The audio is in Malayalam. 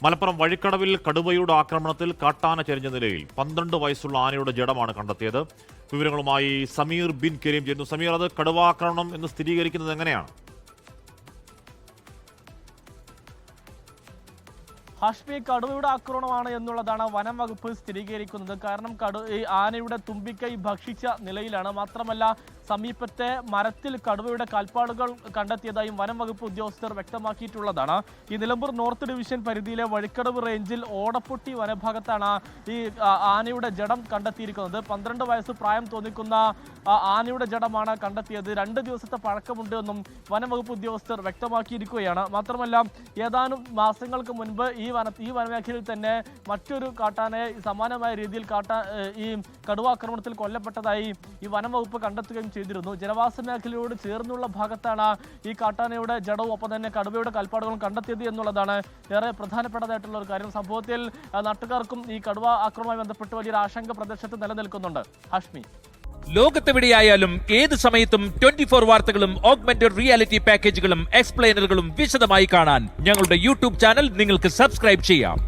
മലപ്പുറം വഴിക്കടവിൽ കടുവയുടെ ആക്രമണത്തിൽ കാട്ടാന ചെരിഞ്ഞ നിലയിൽ 12 വയസ്സുള്ള ആനയുടെ ജഡമാണ് കണ്ടെത്തിയത്. വിവരങ്ങളുമായി സമീർ ബിൻ കരീം ചെയ്യുന്നു. സമീർ, അത് കടുവാക്രമണം എന്ന് സ്ഥിരീകരിക്കുന്നത് എങ്ങനെയാണ്? ഹാഷ്മി, കടുവയുടെ ആക്രമണമാണ് എന്നുള്ളതാണ് വനം വകുപ്പ് സ്ഥിരീകരിക്കുന്നത്. കാരണം ഈ ആനയുടെ തുമ്പിക്കൈ ഭക്ഷിച്ച നിലയിലാണ്. മാത്രമല്ല, സമീപത്തെ മരത്തിൽ കടുവയുടെ കാൽപ്പാടുകൾ കണ്ടെത്തിയതായും വനം വകുപ്പ് ഉദ്യോഗസ്ഥർ വ്യക്തമാക്കിയിട്ടുള്ളതാണ്. ഈ നിലമ്പൂർ നോർത്ത് ഡിവിഷൻ പരിധിയിലെ വഴിക്കടവ് റേഞ്ചിൽ ഓടപ്പൊട്ടി വനഭാഗത്താണ് ഈ ആനയുടെ ജഡം കണ്ടെത്തിയിരിക്കുന്നത്. 12 വയസ്സ് പ്രായം തോന്നിക്കുന്ന ആനയുടെ ജഡമാണ് കണ്ടെത്തിയത്. 2 ദിവസത്തെ പഴക്കമുണ്ട് എന്നും വനം വകുപ്പ് ഉദ്യോഗസ്ഥർ വ്യക്തമാക്കിയിരിക്കുകയാണ്. മാത്രമല്ല, ഏതാനും മാസങ്ങൾക്ക് മുൻപ് ഈ വനമേഖലയിൽ തന്നെ മറ്റൊരു കാട്ടാനയെ സമാനമായ രീതിയിൽ ഈ കടുവാക്രമണത്തിൽ കൊല്ലപ്പെട്ടതായി ഈ വനം വകുപ്പ് കണ്ടെത്തുകയും ചെയ്തിരുന്നു. ജനവാസ മേഖലയോട് ചേർന്നുള്ള ഭാഗത്താണ് ഈ കാട്ടാനയുടെ ജഡവും ഒപ്പം തന്നെ കടുവയുടെ കാൽപ്പാടുകളും കണ്ടെത്തിയത് എന്നുള്ളതാണ് ഏറെ പ്രധാനപ്പെട്ടതായിട്ടുള്ള ഒരു കാര്യം. സംഭവത്തിൽ നാട്ടുകാർക്കും ഈ കടുവ ആക്രമണവുമായി ബന്ധപ്പെട്ട് വലിയൊരു ആശങ്ക പ്രദേശത്ത് നിലനിൽക്കുന്നുണ്ട്. ഹാഷ്മി, ലോകത്തെവിടെയായാലും ഏത് സമയത്തും 24 വാർത്തകളും ഓഗ്മെന്റഡ് റിയാലിറ്റി പാക്കേജുകളും എക്സ്പ്ലെയിനറുകളും വിശദമായി കാണാൻ ഞങ്ങളുടെ യൂട്യൂബ് ചാനൽ നിങ്ങൾക്ക് സബ്സ്ക്രൈബ് ചെയ്യാം.